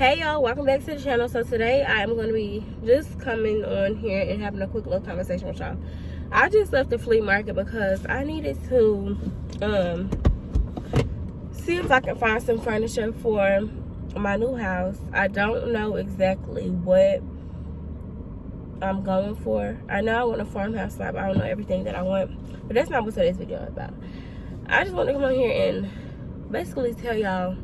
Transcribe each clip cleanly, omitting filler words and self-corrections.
Hey y'all, welcome back to the channel. So today I am going to be just coming on here and having a quick little conversation with y'all. I just left the flea market because I needed to see if I can find some furniture for my new house. I don't know exactly what I'm going for. I know I want a farmhouse type. I don't know everything that I want, but that's not what today's video is about. I just want to come on here and basically tell y'all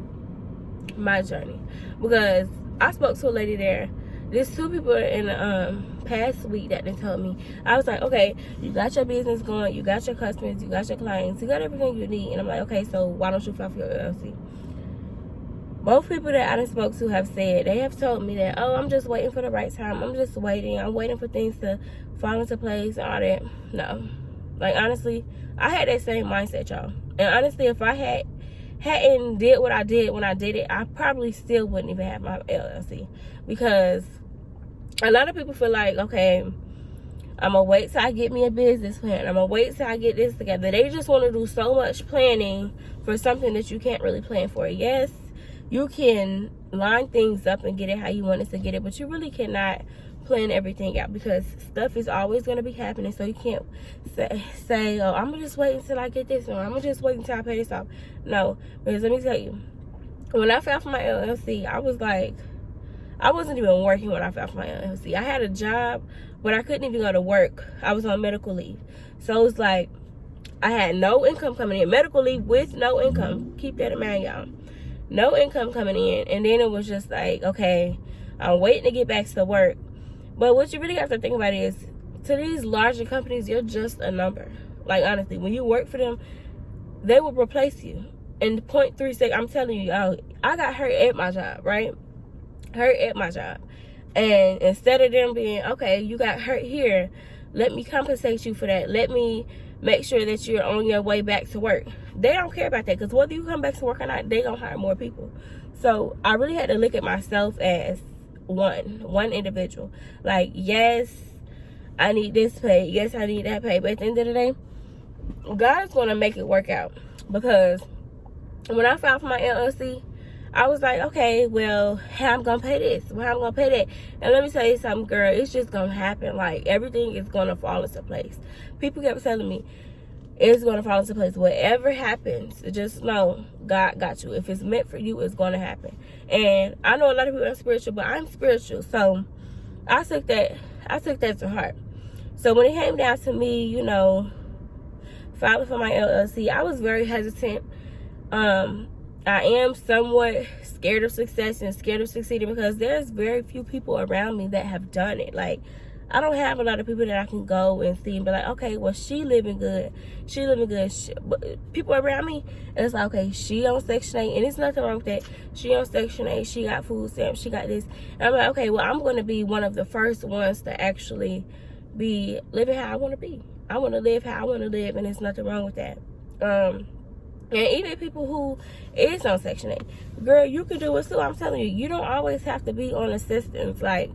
my journey, because I spoke to a lady there. There's two people in the past week that they told me. I was like, okay, you got your business going, you got your customers, you got your clients, you got everything you need. And I'm like, okay, so why don't you file for your LLC? Both people that I done spoke to have said, they have told me that, oh, I'm just waiting for the right time. I'm just waiting. I'm waiting for things to fall into place and all that. No. Like, honestly, I had that same mindset, y'all. And honestly, if I hadn't did what I did when I did it, I probably still wouldn't even have my LLC. Because a lot of people feel like, okay, I'm gonna wait till I get me a business plan, I'm gonna wait till I get this together. They just want to do so much planning for something that you can't really plan for. Yes, you can line things up and get it how you want it to get it, but you really cannot plan everything out, because stuff is always going to be happening. So you can't say, oh, I'm gonna just wait until I get this, or I'm gonna just wait until I pay this off. No, because let me tell you, when I filed for my LLC, I was like, I wasn't even working when I filed for my LLC. I had a job, but I couldn't even go to work. I was on medical leave. So it was like, I had no income coming in. Medical leave with no income. Keep that in mind, y'all. No income coming in. And then it was just like, okay, I'm waiting to get back to work. But what you really have to think about is, to these larger companies, you're just a number. Like, honestly, when you work for them, they will replace you. And 0.3 seconds, I'm telling you, I got hurt at my job, right? Hurt at my job. And instead of them being, okay, you got hurt here, let me compensate you for that. Let me make sure that you're on your way back to work. They don't care about that, because whether you come back to work or not, they gonna hire more people. So I really had to look at myself as one individual. Like, yes, I need this pay, yes, I need that pay, but at the end of the day, God is going to make it work out. Because when I filed for my LLC, I was like, okay, well, how I'm gonna pay this, how I'm gonna pay that. And let me tell you something, girl, it's just gonna happen. Like, everything is gonna fall into place. People kept telling me it's gonna fall into place. Whatever happens, just know God got you. If it's meant for you, it's gonna happen. And I know a lot of people are spiritual, but I'm spiritual, so I took that to heart. So when it came down to me, you know, filing for my LLC, I was very hesitant. I am somewhat scared of success and scared of succeeding, because there's very few people around me that have done it. Like, I don't have a lot of people that I can go and see and be like, okay, well, she living good. But people around me, and it's like, okay, she on Section 8, and there's nothing wrong with that. She on Section 8, she got food stamps, she got this. And I'm like, okay, well, I'm going to be one of the first ones to actually be living how I want to be. I want to live how I want to live, and there's nothing wrong with that. And even people who is on Section 8, girl, you can do it too. I'm telling you, you don't always have to be on assistance. Like,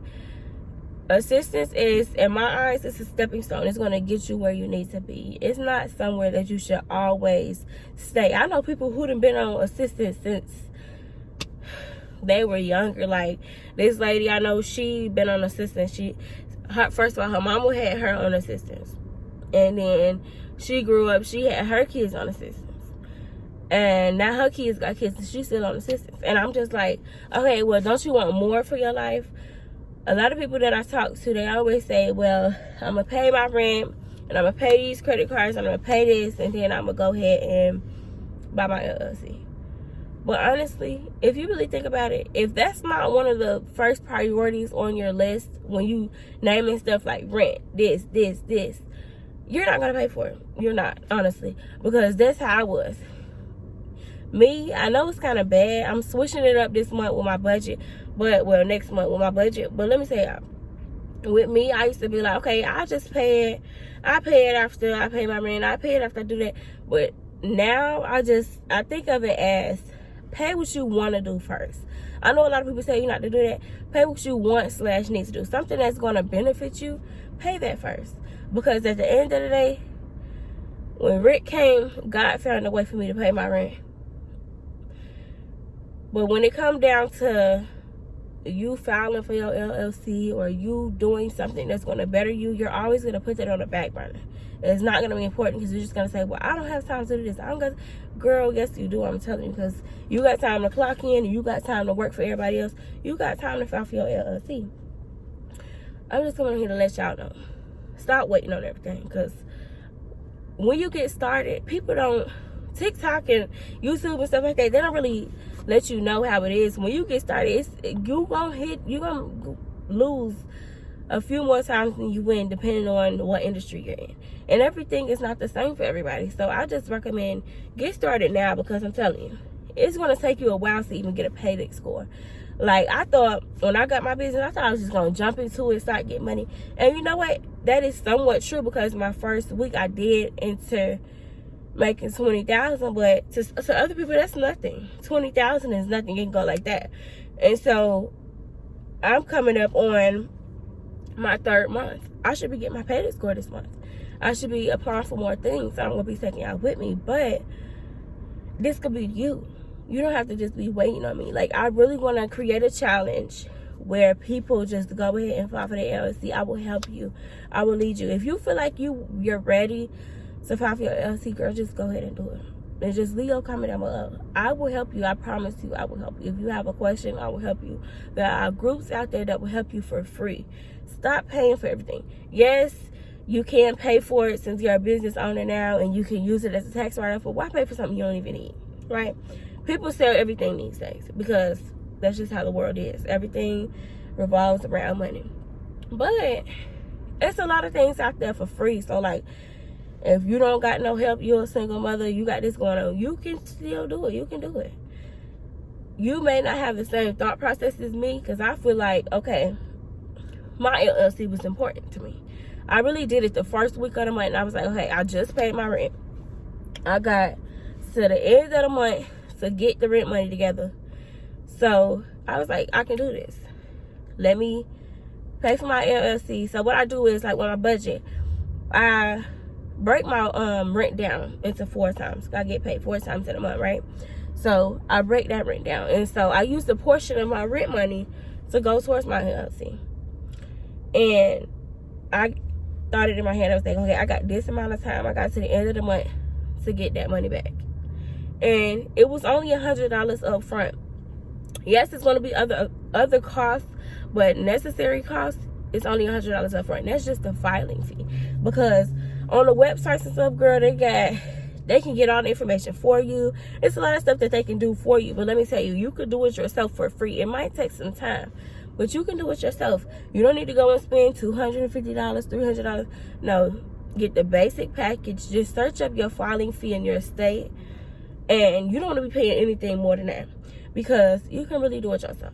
assistance is, in my eyes, it's a stepping stone. It's going to get you where you need to be. It's not somewhere that you should always stay. I know people who done been on assistance since they were younger. Like, this lady I know, she been on assistance. First of all, her mama had her on assistance. And then she grew up, she had her kids on assistance. And now her kids got kids, and she's still on assistance. And I'm just like, okay, well, don't you want more for your life? A lot of people that I talk to, they always say, well, I'm going to pay my rent, and I'm going to pay these credit cards, I'm going to pay this, and then I'm going to go ahead and buy my LLC. But honestly, if you really think about it, if that's not one of the first priorities on your list when you naming stuff like rent, this, you're not going to pay for it. You're not, honestly. Because that's how I was. Me, I know it's kind of bad. I'm switching it up this month with my budget. Well, next month with my budget. But let me say, with me, I used to be like, okay, I just pay it. I pay it after I pay my rent. I pay it after I do that. But now, I think of it as, pay what you want to do first. I know a lot of people say you not to do that. Pay what you want / need to do. Something that's going to benefit you, pay that first. Because at the end of the day, when rent came, God found a way for me to pay my rent. But when it come down to you filing for your LLC or you doing something that's going to better you, you're always going to put that on the back burner. It's not going to be important because you're just going to say, well, I don't have time to do this. I don't got, girl, yes you do, I'm telling you, because you got time to clock in and you got time to work for everybody else. You got time to file for your LLC. I'm just coming here to let y'all know. Stop waiting on everything, because when you get started, people don't, TikTok and YouTube and stuff like that, they don't really let you know how it is. When you get started, you're gonna lose a few more times than you win, depending on what industry you're in. And everything is not the same for everybody. So I just recommend get started now, because I'm telling you, it's going to take you a while to even get a payday score. Like, I thought when I got my business, I thought I was just going to jump into it, start getting money. And you know what? That is somewhat true, because my first week I did enter making $20,000, but to other people that's nothing. $20,000 is nothing. You can go like that. And so I'm coming up on my 3rd month. I should be getting my payday score this month. I should be applying for more things. I'm gonna be taking y'all with me, but this could be you. You don't have to just be waiting on me. Like, I really want to create a challenge where people just go ahead and file for their LLC. I will help you. I will lead you. If you feel like you're ready to file for your LLC, girl, just go ahead and do it. And just leave your comment down below. I will help you. I promise you, I will help you. If you have a question, I will help you. There are groups out there that will help you for free. Stop paying for everything. Yes, you can pay for it since you're a business owner now, and you can use it as a tax write-off. But why pay for something you don't even need, right? People sell everything these days because that's just how the world is. Everything revolves around money. But it's a lot of things out there for free. So, like, if you don't got no help, you're a single mother, you got this going on, you can still do it. You can do it. You may not have the same thought process as me, because I feel like, okay, my LLC was important to me. I really did it the first week of the month, and I was like, okay, I just paid my rent. I got to the end of the month to get the rent money together. So I was like, I can do this. Let me pay for my LLC. So what I do is, like, when I budget, I break my rent down into 4 times. I get paid 4 times in a month, right? So I break that rent down, and so I use a portion of my rent money to go towards my LLC. And I thought it in my head. I was like, okay, I got this amount of time. I got to the end of the month to get that money back. And it was only $100 up front. Yes, it's going to be other costs, but necessary costs, it's only $100 up front. And that's just the filing fee. Because on the websites and stuff, girl, they can get all the information for you. It's a lot of stuff that they can do for you. But let me tell you, you could do it yourself for free. It might take some time, but you can do it yourself. You don't need to go and spend $250, $300. No, get the basic package. Just search up your filing fee in your state, and you don't want to be paying anything more than that, because you can really do it yourself.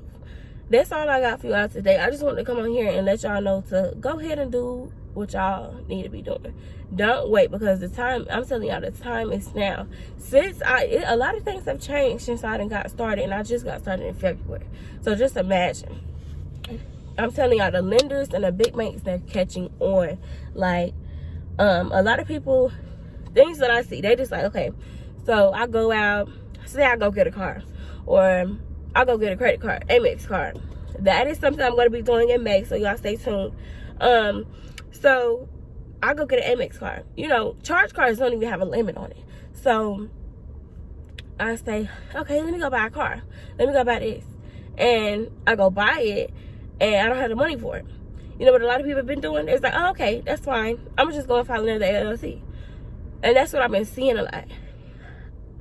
That's all I got for you all today. I just wanted to come on here and let y'all know to go ahead and do what y'all need to be doing. Don't wait, because the time, I'm telling y'all, the time is now. Since a lot of things have changed since I done got started, and I just got started in February. So just imagine. I'm telling y'all, the lenders and the big banks, they're catching on. Like, a lot of people, things that I see, they just like, okay, so I go out, say I go get a car, or I go get a credit card, Amex card. That is something I'm going to be doing in May, so y'all stay tuned. So I go get an Amex card. You know, charge cards don't even have a limit on it. So I say, okay, let me go buy a car. Let me go buy this. And I go buy it, and I don't have the money for it. You know what a lot of people have been doing? It's like, oh, okay, that's fine. I'm just going to file another LLC. And that's what I've been seeing a lot.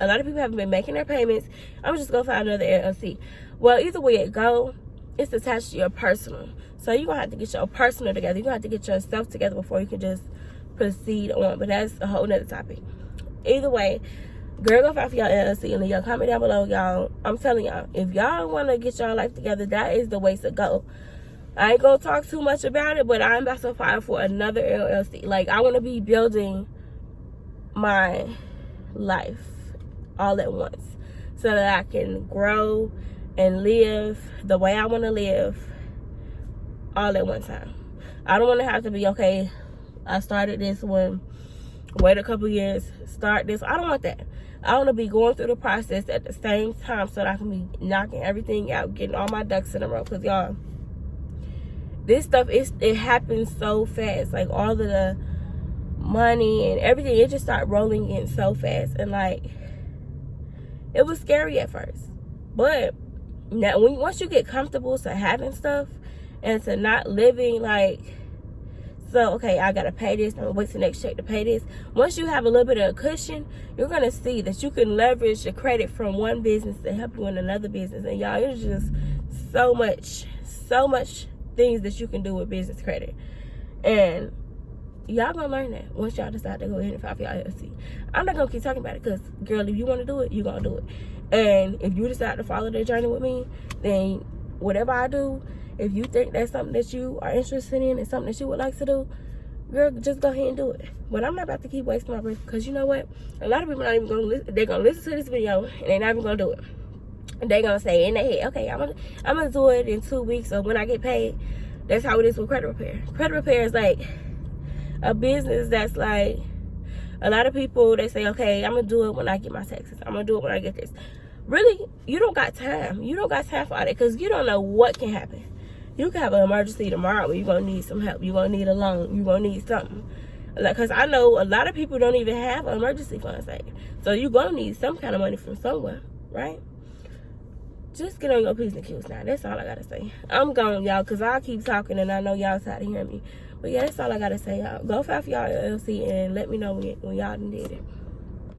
A lot of people haven't been making their payments. I'm just going to file another LLC. Well, either way it go, it's attached to your personal. So you're going to have to get your personal together. You're going to have to get yourself together before you can just proceed on. But that's a whole nother topic. Either way, girl, go file for your LLC and leave your comment down below, y'all. I'm telling y'all, if y'all want to get your life together, that is the way to go. I ain't going to talk too much about it, but I'm about to file for another LLC. Like, I want to be building my life all at once so that I can grow and live the way I want to live all at one time. I don't want to have to be, okay, I started this one, wait a couple years, start this. I don't want that. I want to be going through the process at the same time so that I can be knocking everything out, getting all my ducks in a row. Because, y'all, this stuff, it happens so fast. Like, all of the money and everything, it just started rolling in so fast. And, like, it was scary at first. But now, once you get comfortable to having stuff and to not living, like, so, okay, I got to pay this. I'm going to wait till next check to pay this. Once you have a little bit of a cushion, you're going to see that you can leverage the credit from one business to help you in another business. And, y'all, it's just so much things that you can do with business credit. And y'all going to learn that once y'all decide to go ahead and file for your LLC. I'm not going to keep talking about it because, girl, if you want to do it, you're going to do it. And if you decide to follow that journey with me, then whatever I do, if you think that's something that you are interested in and something that you would like to do, girl, just go ahead and do it. But I'm not about to keep wasting my breath because you know what? A lot of people not even going to listen. They're going to listen to this video and they're not even going to do it. And they're going to say in their head, okay, I'm gonna do it in 2 weeks or when I get paid. That's how it is with credit repair. Credit repair is like a business that's like, a lot of people, they say, okay, I'm going to do it when I get my taxes. I'm going to do it when I get this. Really, you don't got time. You don't got time for all that because you don't know what can happen. You can have an emergency tomorrow where you're going to need some help. You're going to need a loan. You're going to need something. Because I know a lot of people don't even have an emergency fund saved. So you're going to need some kind of money from somewhere, right? Just get on your P's and Q's now. That's all I got to say. I'm gone, y'all, because I keep talking and I know y'all tired of hearing me. But yeah, that's all I got to say, y'all. Go file for y'all LLC and let me know when y'all done did it.